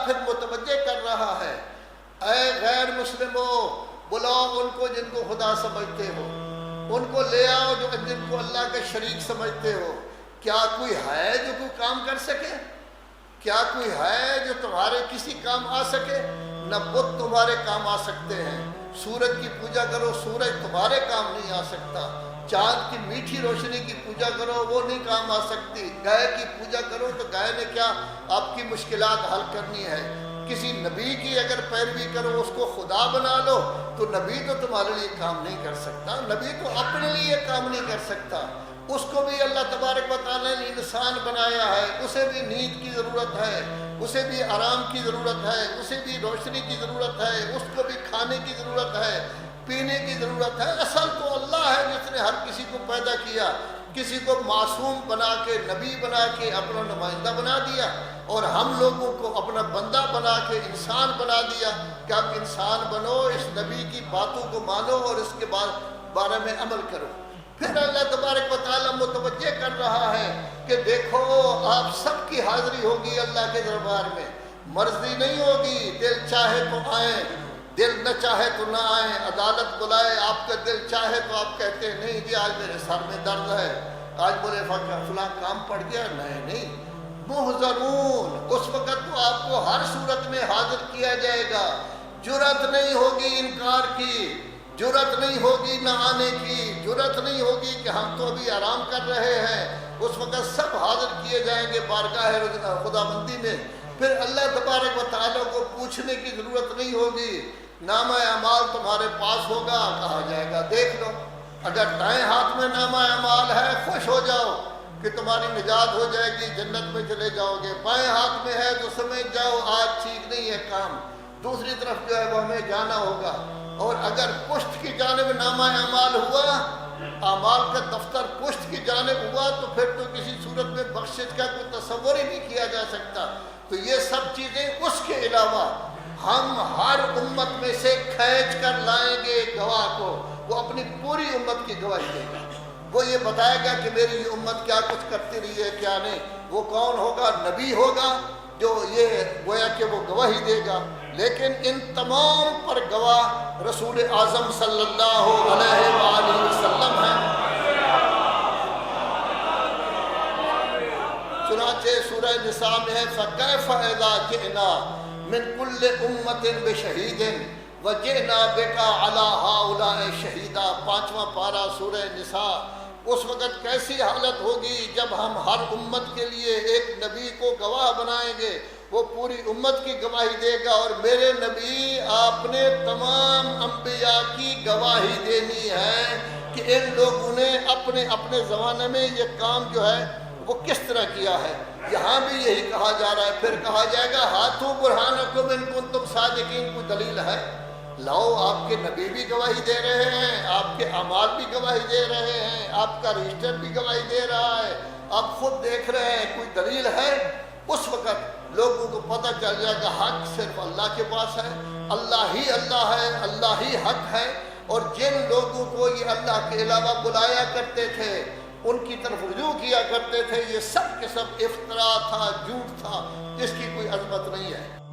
پھر متوجہ کر رہا ہے، اے غیر مسلموں، بلاؤ ان کو جن کو خدا سمجھتے ہو، ان کو لے آؤ جو جن کو اللہ کے شریک سمجھتے ہو۔ کیا کوئی ہے جو کوئی کام کر سکے؟ کیا کوئی ہے جو تمہارے کسی کام آ سکے؟ نہ بت تمہارے کام آ سکتے ہیں۔ سورج کی پوجا کرو، سورج تمہارے کام نہیں آ سکتا۔ چاند کی میٹھی روشنی کی پوجا کرو، وہ نہیں کام آ سکتی۔ گائے کی پوجا کرو تو گائے نے کیا آپ کی مشکلات حل کرنی ہے۔ کسی نبی کی اگر پیروی کرو، اس کو خدا بنا لو، تو نبی تو تمہارے لیے کام نہیں کر سکتا۔ نبی تو اپنے لیے کام نہیں کر سکتا۔ اس کو بھی اللہ تبارک و تعالیٰ نے انسان بنایا ہے، اسے بھی نیند کی ضرورت ہے، اسے بھی آرام کی ضرورت ہے، اسے بھی روشنی کی ضرورت ہے، اس کو بھی کھانے کی ضرورت ہے، پینے کی ضرورت ہے۔ اصل تو اللہ ہے جس نے ہر کسی کو پیدا کیا، کسی کو معصوم بنا کے، نبی بنا کے اپنا نمائندہ بنا دیا، اور ہم لوگوں کو اپنا بندہ بنا کے انسان بنا دیا کہ اب انسان بنو، اس نبی کی باتوں کو مانو اور اس کے بارے میں عمل کرو۔ پھر اللہ تبارک و تعالیٰ متوجہ کر رہا ہے کہ دیکھو آپ سب کی حاضری ہوگی اللہ کے دربار میں، مرضی نہیں ہوگی، دل چاہے تو آئیں، دل نہ چاہے تو نہ آئیں۔ عدالت بلائے، آپ کا دل چاہے تو آپ کہتے ہیں نہیں جی آج میرے سر میں درد ہے، آج مجھے فلاں کام پڑ گیا، نہیں، محضرون، اس وقت تو آپ کو ہر صورت میں حاضر کیا جائے گا۔ جرأت نہیں ہوگی انکار کی، جرأت نہیں ہوگی نہ آنے کی، جرأت نہیں ہوگی کہ ہم تو ابھی آرام کر رہے ہیں۔ اس وقت سب حاضر کیے جائیں گے بارگاہ خدا بندی میں۔ پھر اللہ تبارک و تعالیٰ کو پوچھنے کی ضرورت نہیں ہوگی۔ نامہ اعمال تمہارے پاس ہوگا، کہا جائے گا دیکھ لو، اگر دائیں ہاتھ میں نامہ اعمال ہے خوش ہو جاؤ کہ تمہاری نجات ہو جائے گی، جنت میں چلے جاؤ گے۔ بائیں ہاتھ میں ہے تو سمجھ جاؤ آج ٹھیک نہیں ہے کام، دوسری طرف جو ہے وہ ہمیں جانا ہوگا۔ اور اگر پشت کی جانب نامہ اعمال ہوا، اعمال کا دفتر پشت کی جانب ہوا، تو پھر تو کسی صورت میں بخشش کا کوئی تصور ہی نہیں کیا جا سکتا۔ تو یہ سب چیزیں اس کے علاوہ ہم ہر امت میں سے کھینچ کر لائیں گے گواہ کو، وہ اپنی پوری امت کی گواہی دے گا۔ وہ یہ بتائے گا کہ میری یہ امت کیا کچھ کرتی رہی ہے کیا نہیں۔ وہ کون ہوگا؟ نبی ہوگا جو یہ گویا کہ وہ گواہی دے گا، لیکن ان تمام پر گواہ رسول اعظم صلی اللہ علیہ وآلہ وسلم ہیں۔ چنانچہ سورہ نساء میں ہے فَكَيْفَ إِذَا جِئْنَا مِنْ كُلِّ أُمَّةٍ بِشَهِيدٍ وَجِئْنَا بِكَ عَلَىٰ هَٰؤُلَاءِ شَهِيدًا، 5واں پارہ سورہ نساء۔ اس وقت کیسی حالت ہوگی جب ہم ہر امت کے لیے ایک نبی کو گواہ بنائیں گے، وہ پوری امت کی گواہی دے گا، اور میرے نبی آپ نے تمام انبیاء کی گواہی دینی ہے کہ ان لوگوں نے اپنے اپنے زمانے میں یہ کام جو ہے وہ کس طرح کیا ہے۔ یہاں بھی یہی کہا جا رہا ہے۔ پھر کہا جائے گا ہاتھوں برہانکم ان کنتم صادقین، کوئی دلیل ہے؟ لاؤ، آپ کے نبی بھی گواہی دے رہے ہیں، آپ کے اعمال بھی گواہی دے رہے ہیں، آپ کا رجسٹر بھی گواہی دے رہا ہے، آپ خود دیکھ رہے ہیں، کوئی دلیل ہے؟ اس وقت لوگوں کو پتہ چل جائے گا حق صرف اللہ کے پاس ہے، اللہ ہی اللہ ہے، اللہ ہی حق ہے۔ اور جن لوگوں کو یہ اللہ کے علاوہ بلایا کرتے تھے، ان کی طرف رجوع کیا کرتے تھے، یہ سب کے سب افتراء تھا، جھوٹ تھا، جس کی کوئی عظمت نہیں ہے۔